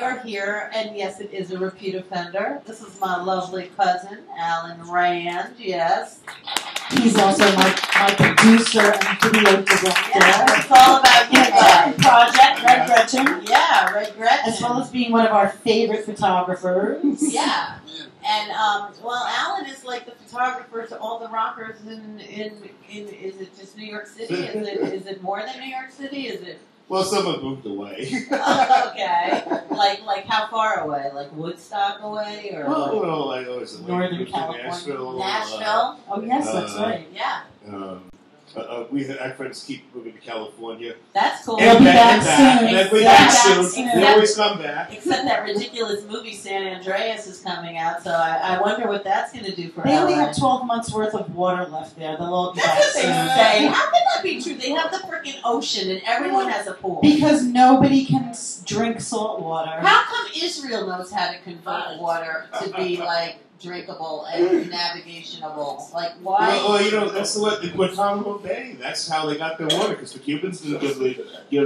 are here, and yes, it is a repeat offender. This is my lovely cousin, Alan Rand, yes. He's also my producer and video director. Yeah, it's all about you guys. Project, Red Gretchen. Yeah, Red Gretchen. As well as being one of our favorite photographers. Yeah. And, well, Alan is like the photographer to all the rockers in is it just New York City? Is it more than New York City? Is it? Well, someone moved away. Okay. Like how far away? Like Woodstock away? Or well, I always Northern California. Nashville. Nashville? Oh, yes, that's right. Yeah. Our friends keep moving to California. That's cool. They'll be back soon. And we back soon. They always come back. Except that ridiculous movie San Andreas is coming out, so I wonder what that's going to do for They only LA. have 12 months worth of water left there. They'll all be back That's what they soon. say. How can that be true? They have the freaking ocean and everyone has a pool. Because nobody can drink salt water. How come Israel knows how to convert water to be like drinkable and navigationable? Like why? Well, you know, that's what the Guantanamo Bay. That's how they got their water, because the Cubans didn't give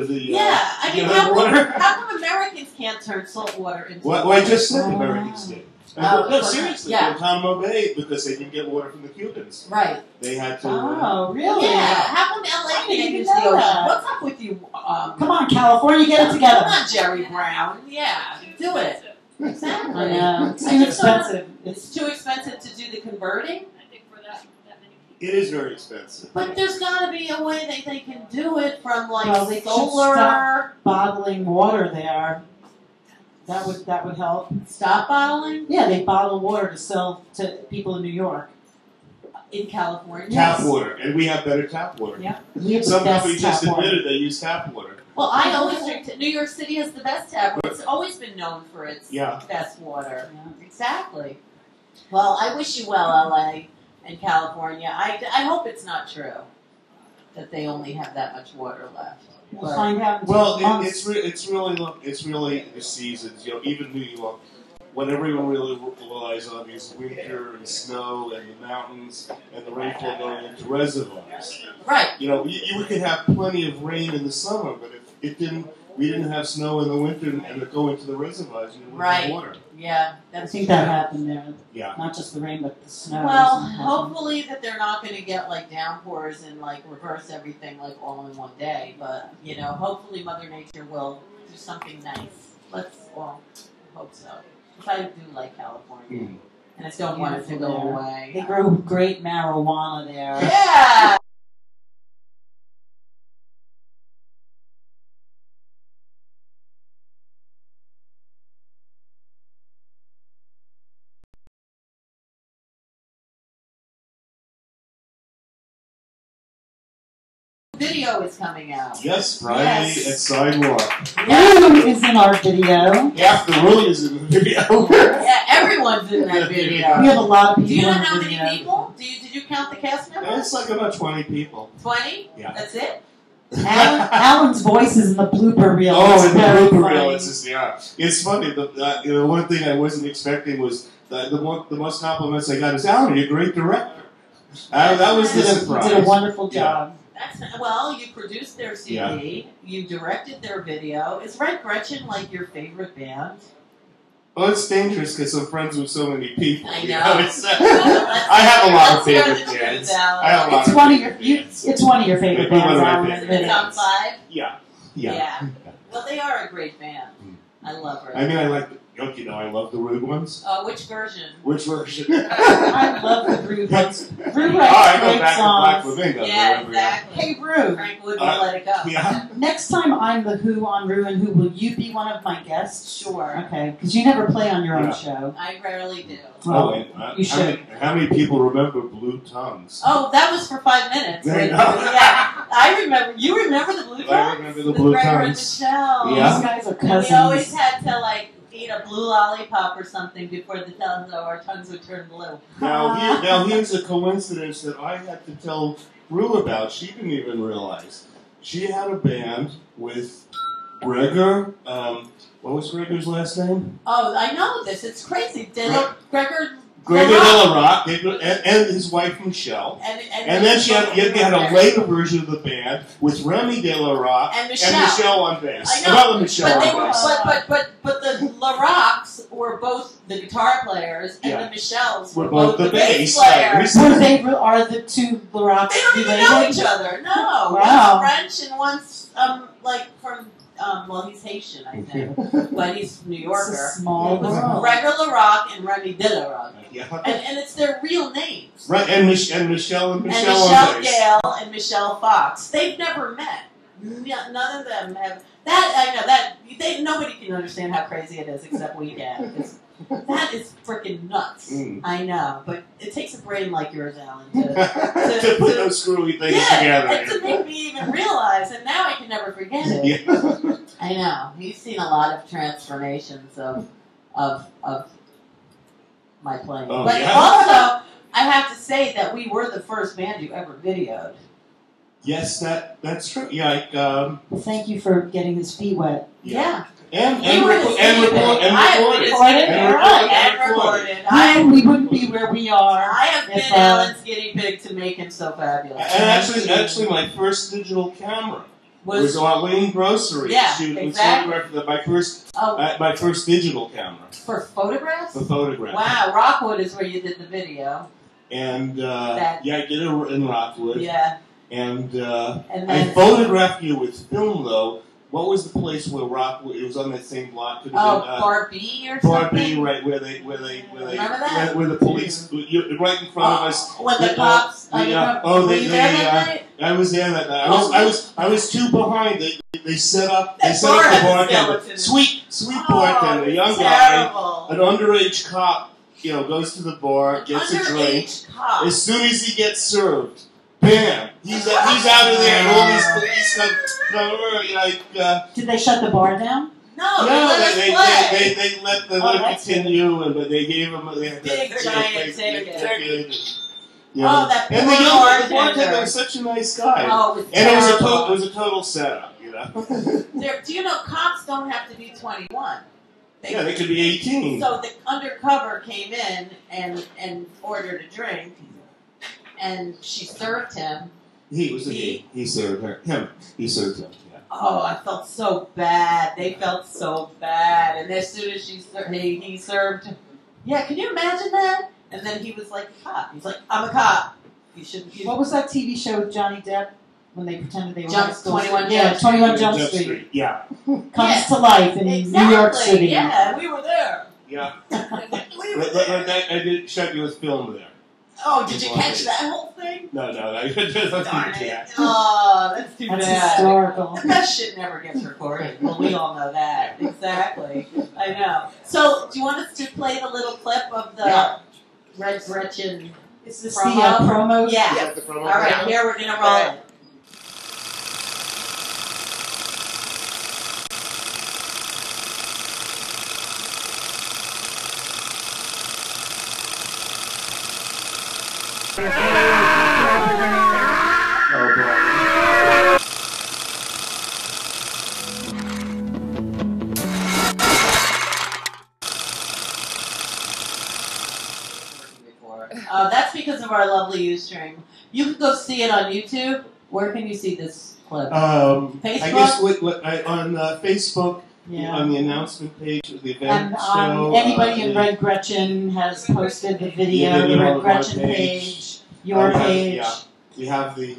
the Yeah, I mean, how come Americans can't turn salt water into Well, I just said Americans did. No, seriously, yeah. Guantanamo Bay, because they didn't get water from the Cubans. Right. They had to. Oh, really? Yeah. How come LA can't didn't use know the ocean? that. What's up with you? Come on, California, get it together. Come on, Jerry Brown. Yeah, do it. Exactly. I know. It's I too just don't- expensive. It's too expensive to do the converting. I think for that many people. It is very expensive. But there's got to be a way that they can do it from like Well, they should solar. stop bottling water there. That would help. Stop bottling Yeah, they bottle water to sell to people in New York. in California. Tap water, and we have better tap water. Yeah. We have the Some best companies just tap water. admitted they use tap water. Well, I always drink. New York City has the best tap water. It's always been known for its Yeah. best water. Yeah. Exactly. Well, I wish you well, LA and California. I hope it's not true that they only have that much water left. We'll find out in 2 Well, months. it's really the seasons. You know, even New York, when everyone really relies on is winter and snow and the mountains and the rainfall going into reservoirs. Right. You know, you could have plenty of rain in the summer, but if we didn't have snow in the winter and it go into the reservoirs, you wouldn't have water. Yeah, I that's think true. that happened there. Yeah. Not just the rain, but the snow. Well, hopefully that they're not going to get like downpours and like reverse everything like all in one day. But you know, hopefully Mother Nature will do something nice. Let's all hope so. Because I do like California, and I don't want it to go Beautiful there. away. They grow great marijuana there. Yeah. Video is coming out. Yes, Friday Yes. at Sidewalk. Rue is in our video. Half the room is in the video. Yeah, everyone's in that video. We have a lot of people Do you know in the how video. many people? Did you count the cast members? It's like about 20 people. 20? Yeah. That's it? Alan's voice is in the blooper reel. Oh, It's and the very blooper funny. reel. It's funny. The one thing I wasn't expecting was the most compliments I got is, Alan, you're a great director. That was the You surprise. did a wonderful job. Well, you produced their CD, you directed their video. Is Red Gretchen like your favorite band? Well, it's dangerous because I'm friends with so many people. I you know. I have a lot of Let's hear favorite the truth, bands. Alan. I have a lot It's of one of your favorite bands. it's one of your favorite Maybe one bands, of my Alan. favorite Is it top bands. 5? Yeah. Well, they are a great band. I love her. I mean, I like I love the rude ones. Which version? Which version? I love the Rue ones. Rue Oh, writes I go great back to Black songs. Flamingo. Yeah, remember, exactly. Hey, Rue. Frank Wood will let it go. Yeah. Next time I'm the Who on Rue and Who, will you be one of my guests? Sure. Okay, because you never play on your own Yeah. show. I rarely do. Well, and, you should. How many people remember Blue Tongues? Oh, that was for 5 minutes. There you go. Yeah, I remember. You remember the Blue Tongues? I remember the With Blue Gregor Tongues. And Michelle. Yeah. These guys are And cousins. we always had to like eat a blue lollipop or something before the so our tongues would turn blue. Now here's a coincidence that I had to tell Rue about. She didn't even realize. She had a band with Gregor. What was Gregor's last name? Oh, I know this. It's crazy. Gregor Greg LaRock, and his wife Michelle. And then you had a later version of the band with Remy De La Rock and Michelle on bass. I know, Another Michelle on bass. But the LaRocks were both the guitar players, and the Michelles were both the bass Are players. the two LaRocks They don't even know each other. No, wow. One's French and one's like from. Well, he's Haitian, I think, but he's New Yorker. It's a small world. Greg LaRock and Remy De La Rock. Yeah. And it's their real names. Right, and Michelle and Michelle Gale and Michelle Fox. They've never met. None of them have. That I know that nobody can understand how crazy it is except we can. That is freaking nuts. I know, but it takes a brain like yours, Alan, to put those screwy things together. And to make me even realize, and now I can never forget it. Yeah. I know. You've seen a lot of transformations of my playing. Oh, but yeah? also, I have to say that we were the first band you ever videoed. Yes, that's true. Yeah, well, thank you for getting his feet wet. Yeah. And recorded. We wouldn't be where we are. I have been Alan's guinea pig to make him so fabulous. And actually, my first digital camera was Arlene Grocery. Yeah, exactly. My first digital camera. For photographs? For photographs. Wow, Rockwood is where you did the video. And I did it in Rockwood. Yeah. And then I photographed you with film, though. What was the place where Rockwood? It was on that same block. Bar B or something. Bar B, right? Where the police, right in front of us. When the cops. I was there that night. I was too behind. They set up. They set up the bartender. Sweet bartender, a young guy, an underage cop. Goes to the bar, gets a drink. Cop. As soon as he gets served, bam! He's out of there, and all these police come Did they shut the bar down? No, they let continue, but they gave him big giant ticket. Yeah. That poor and the bartender was such a nice guy. And it was a total setup, Do you know cops don't have to be 21? They could be 18. So the undercover came in and ordered a drink, and she served him. He served her. He served him. Yeah. Oh, I felt so bad. They felt so bad. And as soon as he served. Yeah, can you imagine that? And then he was like a cop. He's like, I'm a cop. You shouldn't. What was that TV show with Johnny Depp when they pretended they were Jump, high school? 21 21 Jump Street. Yeah. Comes to life in New York City. Yeah, we were there. Yeah. I did shot you with film there. Oh, did you catch that whole thing? No, I didn't. Oh, that's too bad. That's historical. That shit never gets recorded. Well, we all know that. Exactly. I know. So, do you want us to play the little clip of the Red Gretchen Is this promo? the promo? Yeah. The promo. All right, here we're going to roll it. That's because of our lovely Ustream. You can go see it on YouTube. Where can you see this clip? Facebook? I guess on Facebook, Yeah. on the announcement page of the event And show. anybody in Red Gretchen has posted the video, the Red Gretchen page, your page. Yeah, we have the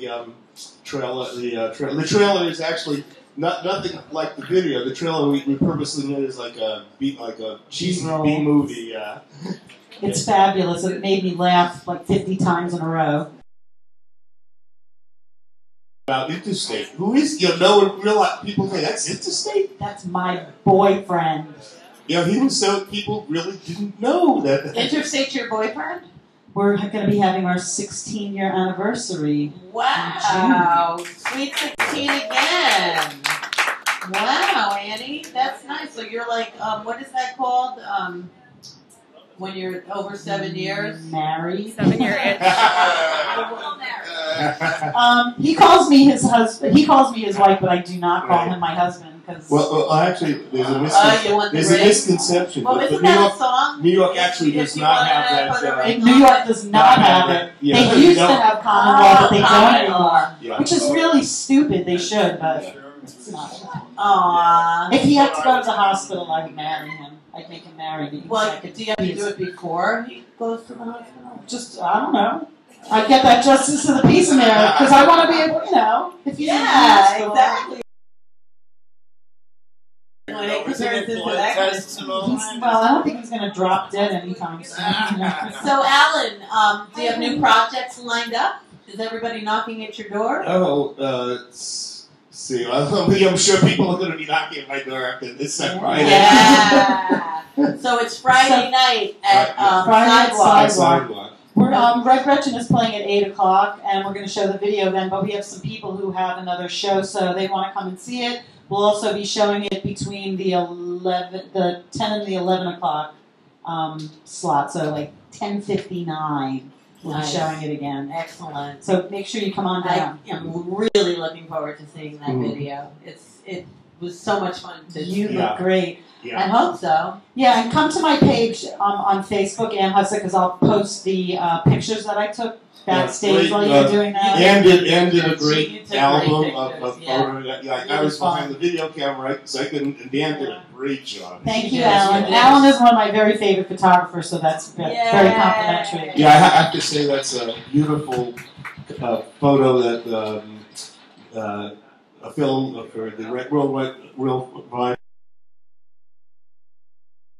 trailer. The trailer is actually nothing like the video. The trailer we purposely made is like a cheesy B movie. It's fabulous. It made me laugh like 50 times in a row. About Interstate. Who is, no one realize, people say, that's Interstate? That's my boyfriend. He was so, people really didn't know that. Interstate your boyfriend? We're going to be having our 16-year anniversary. Wow. Sweet 16 again. Wow, Annie. That's nice. So you're like, what is that called? When you're over 7 years? Married. 7 year itch. He calls me his husband. He calls me his wife, but I do not call him my husband because Well, actually, there's a, You want the there's a ring? misconception. Well, but isn't New that York, a song? New York actually If does you not wanna have put a that. ring New York does not have it. Yeah, They you used to don't- have common law, but they don't common anymore. law. Yeah. Which is really stupid. They should, but it's not. Aww. If he had to go to the hospital, I would marry him. I'd make him marry me. Well, I could do you have to do it before he goes to the hospital? Just, I don't know. I'd get that justice of the peace in there because I want to be able, if he's in the hospital. Exactly. When it turns into that kind of Well, I don't think he's going to drop dead anytime soon. So, Alan, do you have new projects lined up? Is everybody knocking at your door? Oh, let's see. I'm sure people are going to be knocking at my door after this Friday. Yeah. So it's Friday night at Friday at Sidewalk. Sidewalk. We're, Red Gretchen is playing at 8 o'clock, and we're going to show the video then, but we have some people who have another show, so they want to come and see it. We'll also be showing it between the 10 and the 11 o'clock slot, so like 10:59. We'll be showing it again. Excellent. So make sure you come on I down. am really looking forward to seeing that video. It was so much fun to You look great. Yeah. I hope so. Yeah, and come to my page on Facebook, Ann Hussick, because I'll post the pictures that I took backstage while you were doing that. And did a You great took album great of pictures, photos. Yeah, I was fun. behind the video camera, so I couldn't, and Dan did a great job. Thank you, Yes, Alan. you did. Alan is one of my very favorite photographers, so that's very complimentary. Yeah, I have to say that's a beautiful photo that a film for the Worldwide.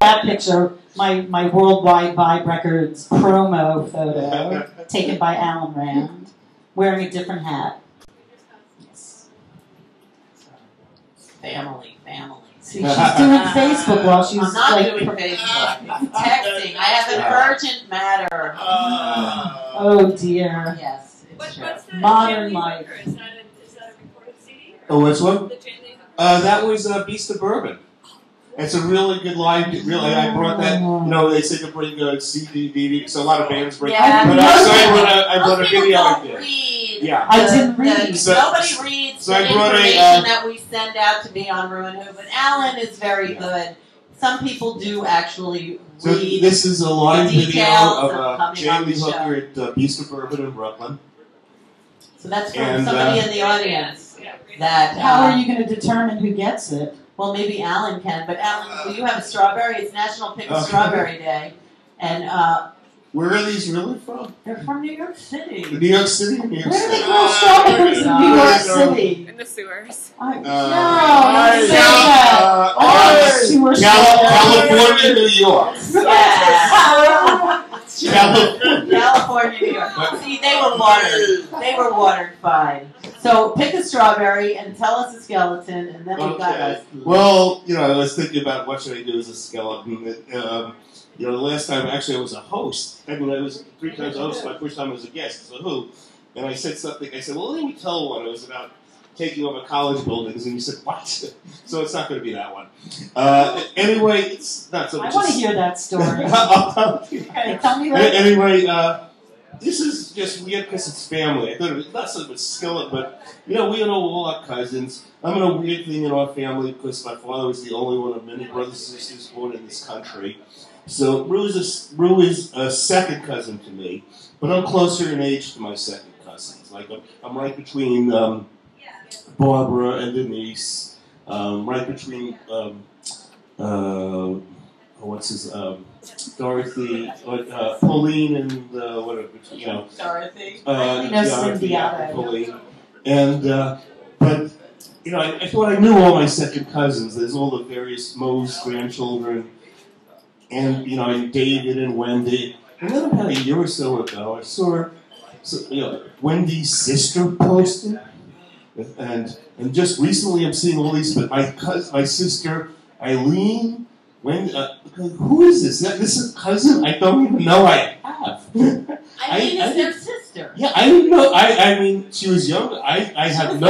That picture, my Worldwide Vibe Records promo photo, taken by Alan Rand, wearing a different hat. Yes. Family. See, she's doing Facebook while she's I'm not like. doing Facebook. I'm texting. I have an urgent matter. Oh dear. Yes, it's true. What's the Modern Jamie life. Hooker? Is that a recorded CD? Oh, which one? The Jamie Hooker? That was Beast of Bourbon. It's a really good line. Really, I brought that. They say to bring CD, DVD. So a lot of bands bring. Yeah. But I brought a Most people video. I don't did. read. Yeah. I didn't read. Nobody reads So the I brought a, information that we send out to be on Ruin Who, but Alan is very good. Some people do actually So read. this is a live the video details of of coming Jamie on the Hooker at Beast of Bourbon in Brooklyn. So that's from And, somebody in the audience. That How are you going to determine who gets it? Well, maybe Alan can, but Alan, will you have a strawberry? It's National Pick a Strawberry Day, and Where are these really from? they're from New York City. New York City or New York Where do they City? grow strawberries in New York City? In the sewers. No, don't Nice. say that. Sewer California, New York. Yeah. California, New York. See, they were watered. They were watered fine. So pick a strawberry and tell us a skeleton, and then we got us. Well, I was thinking about what should I do as a skeleton. The last time actually I was a host. I was 3 times a host. My first time as a guest. So who? And I said something. I said, "Well, let me tell one." It was about taking over college buildings, and you said, "What?" So it's not going to be that one. Anyway, it's not so. I want to hear that story. Okay, tell me that. Anyway, this is just weird because it's family. I thought it was not so much skeleton, but we know all our cousins. I'm in a weird thing in our family because my father was the only one of many brothers and sisters born in this country. So Rue is a second cousin to me, but I'm closer in age to my second cousins. Like I'm right between Barbara and Denise, right between Dorothy, Pauline, and whatever. Dorothy. Cindy Pauline, and but I thought I knew all my second cousins. There's all the various Moe's grandchildren. And and David and Wendy. And then about a year or so ago, I saw Wendy's sister posted, and just recently I'm seeing all these. But my sister Eileen, who is this? This is a cousin I don't even know I have. Eileen is their sister. Yeah, I didn't know. I mean, she was young. I have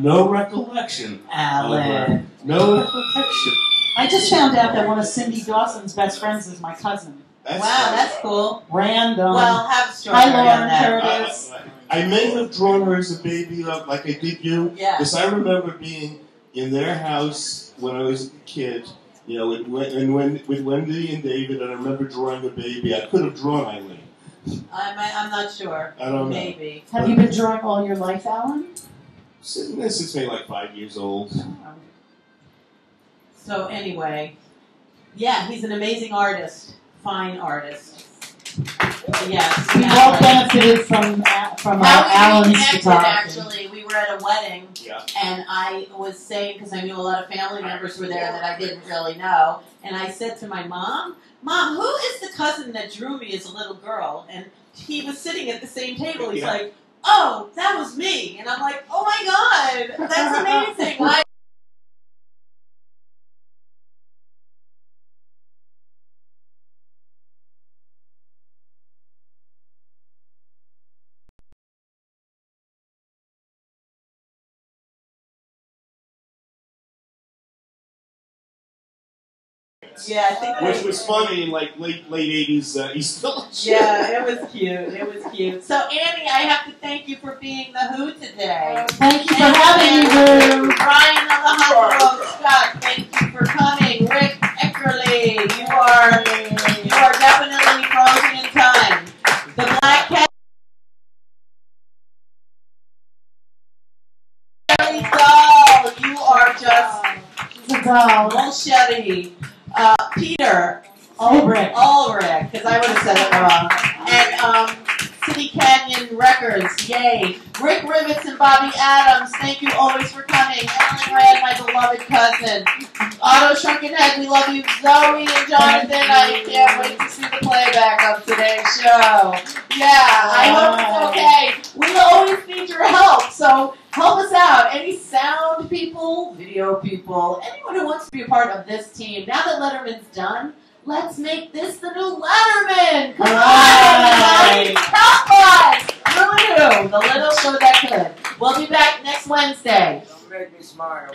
no recollection. Alan. No recollection. I just found out that one of Cindy Dawson's best friends is my cousin. That's cool. Random. Well, have a strawberry Hi, on Lauren that. Curtis. I may have drawn her as a baby, like I did you. Yeah. Because I remember being in their house when I was a kid. You know, with Wendy and David, and I remember drawing the baby. I could have drawn Eileen. I'm not sure. I don't know. Maybe. Have you been drawing all your life, Alan? Since maybe like 5 years old. So anyway, yeah, he's an amazing artist. Fine artist. Yes. We all benefited from Alan's photography. Actually, we were at a wedding, Yeah. and I was saying, because I knew a lot of family members were there that I didn't really know, and I said to my mom, "Mom, who is the cousin that drew me as a little girl?" And he was sitting at the same table. He's like, "Oh, that was me." And I'm like, "Oh my God, that's amazing." Yeah, I think Which was funny in like late 80s East Village. Yeah, it was cute. It was cute. So Annie, I have to thank you for being the Who today. Thank you for having me, Who. Brian of the Humble Scott, thank you for coming. Rick Eckerly, you are definitely frozen in time. The Black Cat Doll, you are just The doll. bullshitty. Peter Ulrich, because I would have said it wrong. And City Canyon Records, yay. Rick Rivets and Bobby Adams, thank you always for coming. Ellen Rand, my beloved cousin. Otto Shrunkenhead, we love you. Zoe and Jonathan, I can't wait to see the playback of today's show. Yeah, I hope it's okay. We always need your help, so help us out. Any sound people, video people, anyone who wants to be a part of this team. Now that Letterman's done, let's make this the new Letterman. Come on, everybody. Help us. Who? The little show that could. We'll be back next Wednesday. Don't make me smile.